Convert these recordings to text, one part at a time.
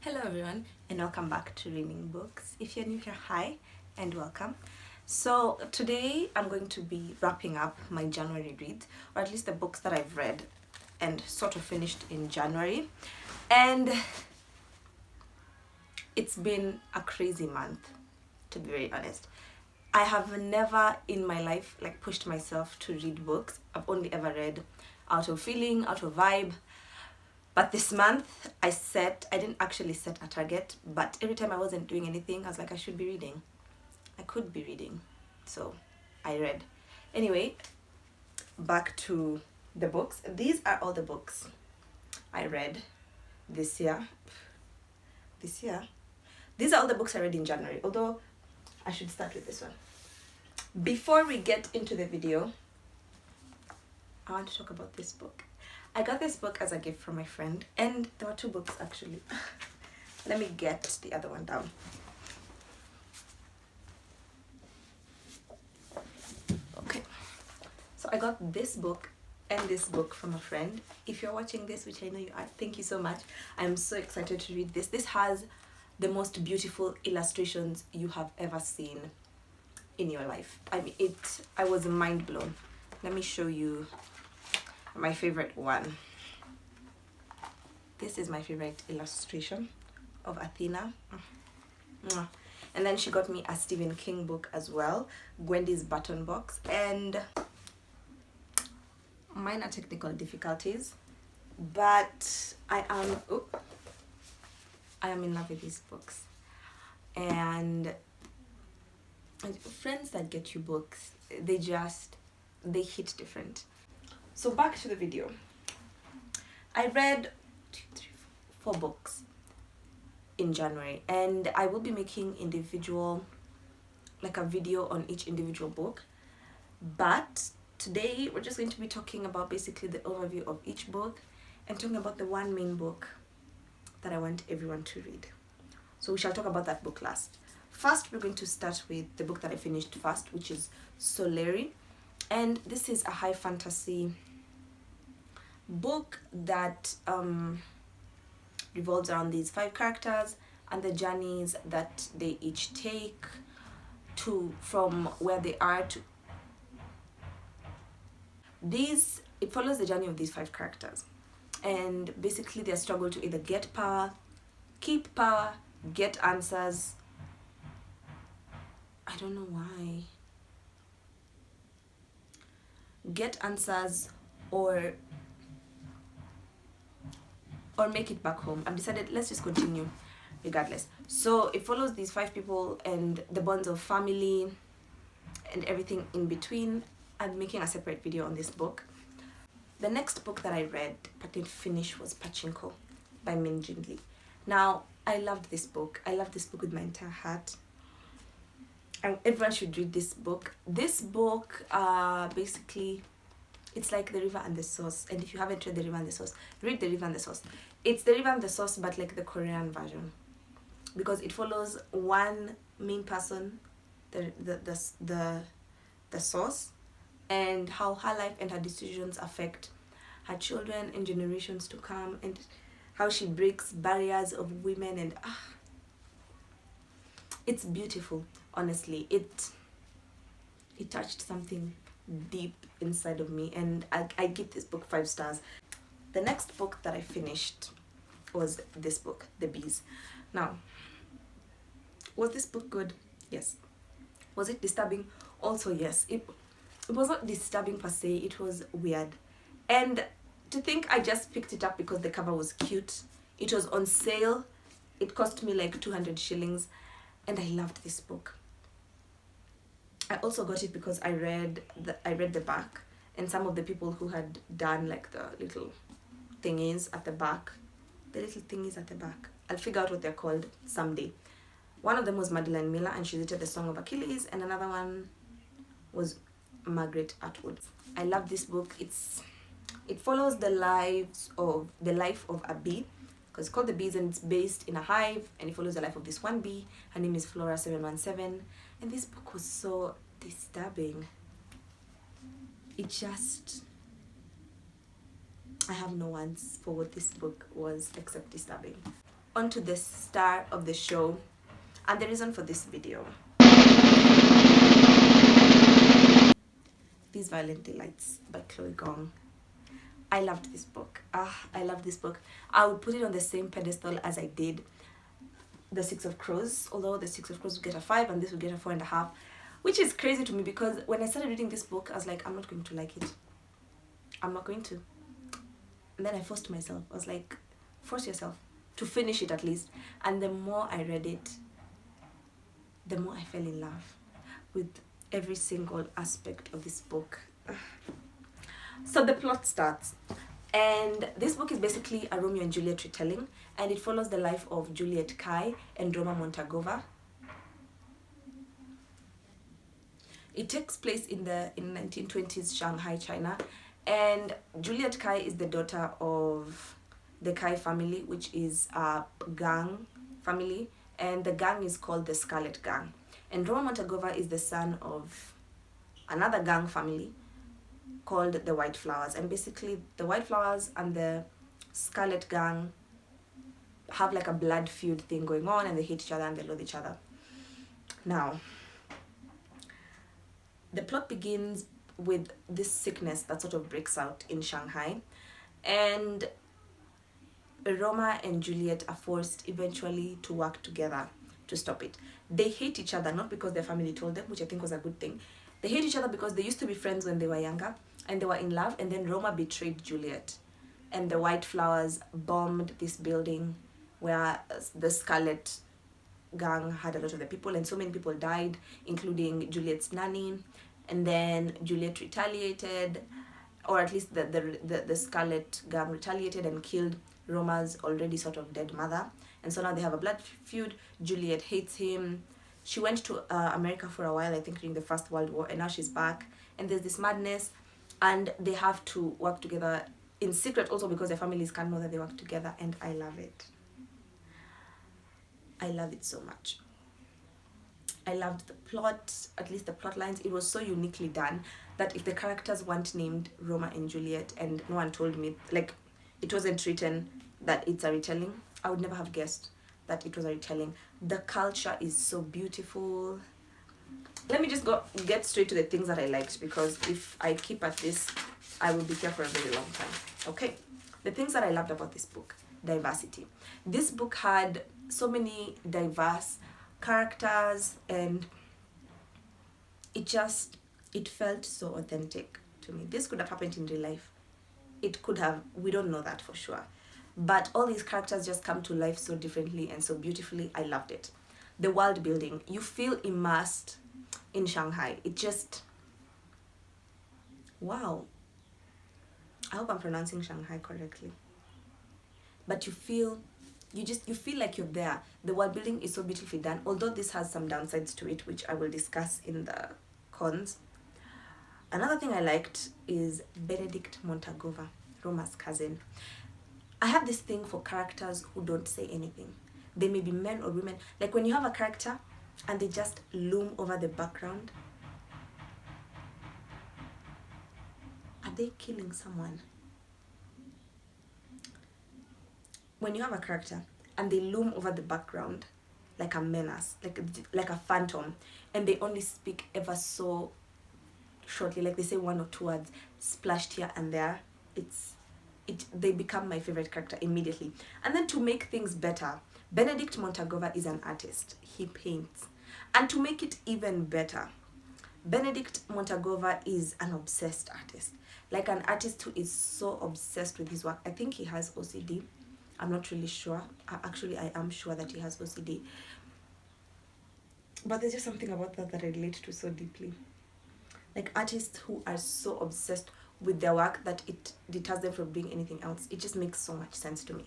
Hello everyone and welcome back to Reading Books. If you're new here, hi and welcome. So today I'm going to be wrapping up my January reads, or at least the books that I've read and sort of finished in January. And it's been a crazy month, to be very honest. I have never in my life pushed myself to read books. I've only ever read out of feeling, out of vibe. But this month I didn't actually set a target, but every time I wasn't doing anything, I was like, I should be reading. I could be reading. So I read. Anyway, back to the books. These are all the books I read this year. These are all the books I read in January, although I should start with this one. Before we get into the video, I want to talk about this book. I got this book as a gift from my friend, and there were two books actually. Let me get the other one down. Okay, so I got this book and this book from a friend. If you're watching this, which I know you are, thank you so much. I'm so excited to read this. This has the most beautiful illustrations you have ever seen in your life. I mean, I was mind blown. Let me show you my favorite one. This is my favorite illustration of Athena. And then she got me a Stephen King book as well, Gwendy's Button Box, and minor technical difficulties, but I am in love with these books. And friends that get you books, they hit different. So back to the video. I read 4 books in January, and I will be making a video on each individual book. But today we're just going to be talking about basically the overview of each book and talking about the one main book that I want everyone to read. So we shall talk about that book last. First, we're going to start with the book that I finished first, which is Soleri. And this is a high fantasy book that revolves around these 5 characters and the journeys that they each take from where they are to these. It follows the journey of these 5 characters and basically their struggle to either get power, keep power, get answers. I don't know why. Get answers or make it back home. I've decided let's just continue regardless. So it follows these 5 people and the bonds of family and everything in between. I'm making a separate video on this book. The next book that I read but didn't finish was Pachinko by Min Jin Lee. Now, I loved this book. I love this book with my entire heart. And everyone should read this book. This book basically, it's like The River and the Source. And if you haven't read The River and the Source, read The River and the Source. It's The River and the Source, but like the Korean version, because it follows one main person, the source, and how her life and her decisions affect her children and generations to come, and how she breaks barriers of women. And it's beautiful. Honestly, it touched something deep inside of me, and I give this book 5 stars. The next book that I finished was this book, The Bees. Now, was this book good? Yes. Was it disturbing? Also yes. It was not disturbing per se, it was weird. And to think I just picked it up because the cover was cute. It was on sale. It cost me like 200 shillings, and I loved this book. I also got it because I read the back, and some of the people who had done like the little thingies at the back. I'll figure out what they're called someday. One of them was Madeline Miller, and she did the Song of Achilles, and another one was Margaret Atwood. I love this book. It follows the life of a bee, because it's called The Bees and it's based in a hive, and it follows the life of this one bee. Her name is Flora 717, and this book was so disturbing. I have no words for what this book was except disturbing. on to the star of the show and the reason for this video. These Violent Delights by Chloe Gong. I loved this book. I love this book. I would put it on the same pedestal as I did The Six of Crows, although The Six of Crows would get a 5 and this would get a 4.5, which is crazy to me because when I started reading this book, I was like, I'm not going to like it. I'm not going to. And then I forced myself. I was like, force yourself to finish it at least. And the more I read it, the more I fell in love with every single aspect of this book. So the plot starts, and this book is basically a Romeo and Juliet retelling, and it follows the life of Juliet Kai and Roma Montagova. It takes place in 1920s Shanghai, China, and Juliet Kai is the daughter of the Kai family, which is a gang family, and the gang is called the Scarlet Gang. And Roma Montagova is the son of another gang family called the White Flowers, and basically the White Flowers and the Scarlet Gang have like a blood feud thing going on, and they hate each other and they love each other. Now, the plot begins with this sickness that sort of breaks out in Shanghai, and Roma and Juliet are forced eventually to work together to stop it. They hate each other, not because their family told them, which I think was a good thing. They hate each other because they used to be friends when they were younger, and they were in love, and then Roma betrayed Juliet, and the White Flowers bombed this building where the Scarlet Gang had a lot of the people, and so many people died, including Juliet's nanny. And then Juliet retaliated, or at least the Scarlet Gang retaliated and killed Roma's already sort of dead mother. And so now they have a blood feud. Juliet hates him. She went to America for a while, I think during the First World War, and now she's back. And there's this madness, and they have to work together in secret also because their families can't know that they work together, and I love it. I love it so much. I loved the plot, at least the plot lines. It was so uniquely done that if the characters weren't named Roma and Juliet and no one told me, like, it wasn't written that it's a retelling, I would never have guessed that it was a retelling. The culture is so beautiful. Let me just get straight to the things that I liked, because if I keep at this, I will be here for a very long time. Okay, the things that I loved about this book: diversity. This book had so many diverse characters, and it felt so authentic to me. This could have happened in real life. It could have, we don't know that for sure. But all these characters just come to life so differently and so beautifully. I loved it. The world building, you feel immersed in Shanghai. It just, wow. I hope I'm pronouncing Shanghai correctly. But you feel like you're there. The world building is so beautifully done, although this has some downsides to it, which I will discuss in the cons. Another thing I liked is Benedict Montagova, Roma's cousin. I have this thing for characters who don't say anything. They may be men or women. Like when you have a character and they just loom over the background. Are they killing someone? When you have a character and they loom over the background like a menace, like a phantom, and they only speak ever so shortly, like they say 1 or 2 words splashed here and there, they become my favorite character immediately. And then to make things better, Benedict Montagova is an artist. He paints. And to make it even better, Benedict Montagova is an obsessed artist. Like an artist who is so obsessed with his work. I think he has OCD. I'm not really sure. Actually, I am sure that he has OCD. But there's just something about that I relate to so deeply. Like artists who are so obsessed with their work that it deters them from doing anything else. It just makes so much sense to me.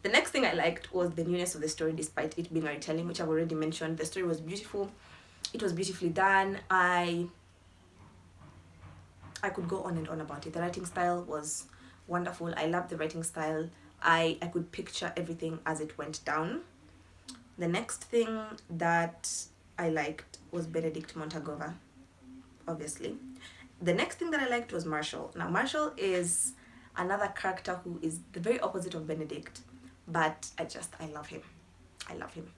The next thing I liked was the newness of the story, despite it being a retelling, which I've already mentioned. The story was beautiful. It was beautifully done. I could go on and on about it. The writing style was wonderful. I loved the writing style. I could picture everything as it went down. The next thing that I liked was Benedict Montagova, obviously. The next thing that I liked was Marshall. Now, Marshall is another character who is the very opposite of Benedict, but I love him. I love him.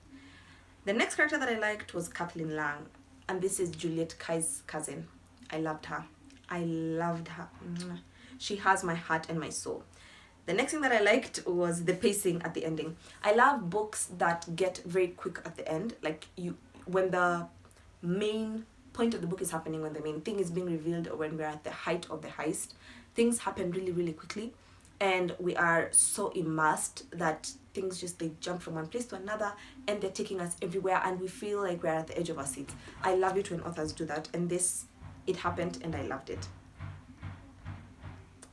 The next character that I liked was Kathleen Lang, and this is Juliet Kai's cousin. I loved her. I loved her. She has my heart and my soul. The next thing that I liked was the pacing at the ending. I love books that get very quick at the end. Like when the main point of the book is happening, when the main thing is being revealed, or when we're at the height of the heist, things happen really, really quickly. And we are so immersed that things just, they jump from one place to another and they're taking us everywhere and we feel like we're at the edge of our seats. I love it when authors do that, and this, it happened and I loved it.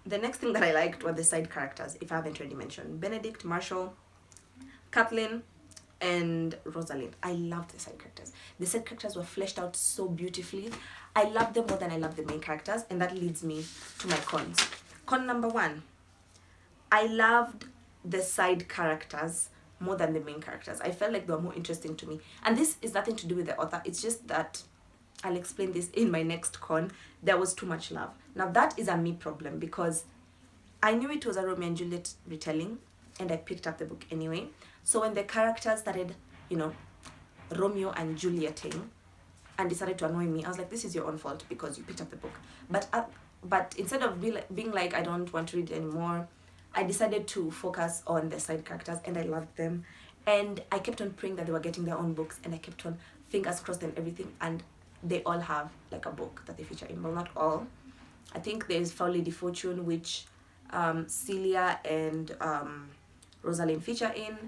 The next thing that I liked were the side characters, if I haven't already mentioned. Benedict, Marshall, Kathleen, and Rosalind. I loved the side characters. The side characters were fleshed out so beautifully. I loved them more than I loved the main characters, and that leads me to my cons. Con number one, I loved the side characters more than the main characters. I felt like they were more interesting to me. And this is nothing to do with the author. It's just that, I'll explain this in my next con, there was too much love. Now that is a me problem, because I knew it was a Romeo and Juliet retelling and I picked up the book anyway. So when the characters started, Romeo and Julieting and decided to annoy me, I was like, this is your own fault because you picked up the book. But instead of being like, I don't want to read it anymore, I decided to focus on the side characters and I loved them. And I kept on praying that they were getting their own books, and I kept on fingers crossed and everything, and they all have like a book that they feature in. Well, not all. I think there's Foul Lady Fortune, which Celia and Rosalind feature in,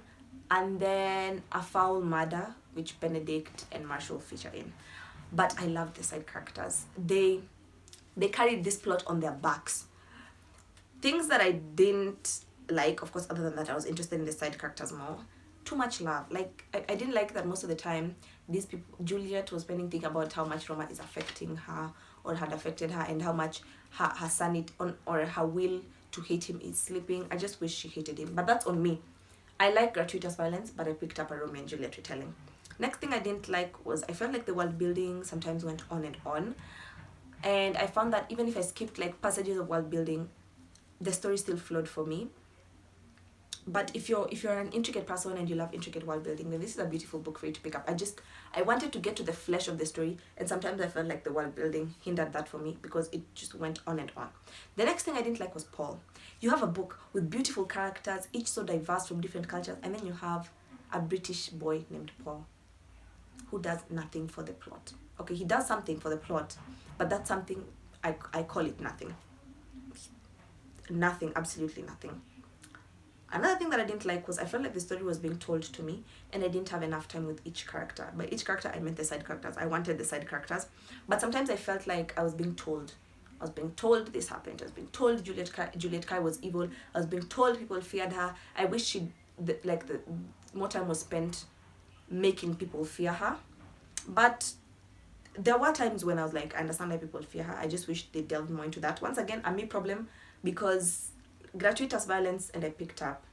and then A Foul Murder, which Benedict and Marshall feature in. But I love the side characters. They carried this plot on their backs. Things that I didn't like, of course, other than that, I was interested in the side characters more. Too much love. Like, I didn't like that most of the time these people, Juliet was spending thinking about how much Roma is affecting her or had affected her, and how much her sanity or her will to hate him is slipping. I just wish she hated him, but that's on me. I like gratuitous violence, but I picked up a Romeo and Juliet retelling. Next thing I didn't like was, I felt like the world building sometimes went on and on, and I found that even if I skipped like passages of world building, the story still flowed for me. But if you're an intricate person and you love intricate world building, then this is a beautiful book for you to pick up. I wanted to get to the flesh of the story, and sometimes I felt like the world building hindered that for me because it just went on and on. The next thing I didn't like was Paul. You have a book with beautiful characters, each so diverse from different cultures, and then you have a British boy named Paul who does nothing for the plot. Okay, he does something for the plot, but that's something, I call it nothing. Nothing, absolutely nothing. Another thing that I didn't like was, I felt like the story was being told to me and I didn't have enough time with each character. By each character, I meant the side characters. I wanted the side characters. But sometimes I felt like I was being told. I was being told this happened. I was being told Juliet Kai was evil. I was being told people feared her. I wish the more time was spent making people fear her. But there were times when I was like, I understand why people fear her. I just wish they delved more into that. Once again, a me problem, because gratuitous violence, and I picked up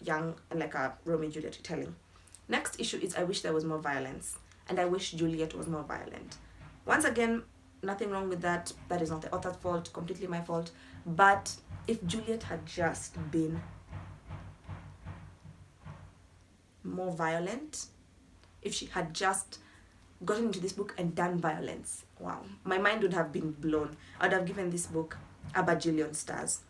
young and like a Romeo and Juliet retelling. Next issue is, I wish there was more violence, and I wish Juliet was more violent. Once again, nothing wrong with that. That is not the author's fault, completely my fault. But if Juliet had just been more violent, if she had just gotten into this book and done violence, wow, my mind would have been blown. I would have given this book a bajillion stars.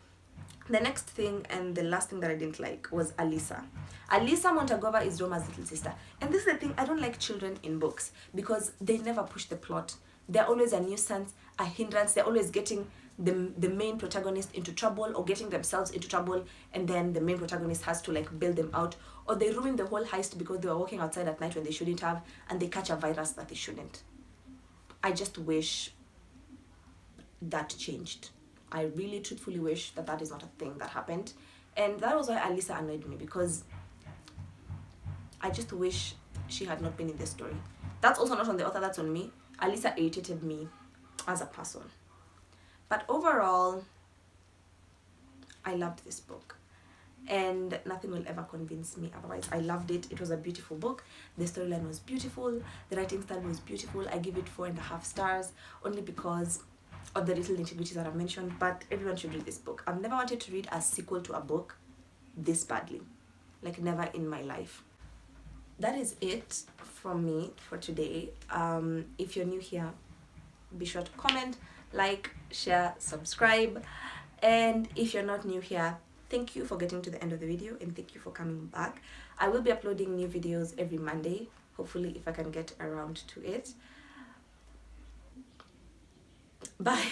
The next thing and the last thing that I didn't like was Alisa. Alisa Montagova is Roma's little sister. And this is the thing, I don't like children in books because they never push the plot. They're always a nuisance, a hindrance. They're always getting the main protagonist into trouble or getting themselves into trouble, and then the main protagonist has to like bail them out. Or they ruin the whole heist because they were walking outside at night when they shouldn't have, and they catch a virus that they shouldn't. I just wish that changed. I really truthfully wish that is not a thing that happened. And that was why Alisa annoyed me, because I just wish she had not been in this story. That's also not on the author, that's on me. Alisa irritated me as a person. But overall, I loved this book. And nothing will ever convince me otherwise. I loved it. It was a beautiful book. The storyline was beautiful. The writing style was beautiful. I give it 4.5 stars, only because of the little nitty-gritties that I've mentioned. But everyone should read this book. I've never wanted to read a sequel to a book this badly, like never in my life. That is it from me for today. If you're new here, be sure to comment, like, share, subscribe. And if you're not new here, thank you for getting to the end of the video, and thank you for coming back. I will be uploading new videos every Monday, hopefully, if I can get around to it. Bye.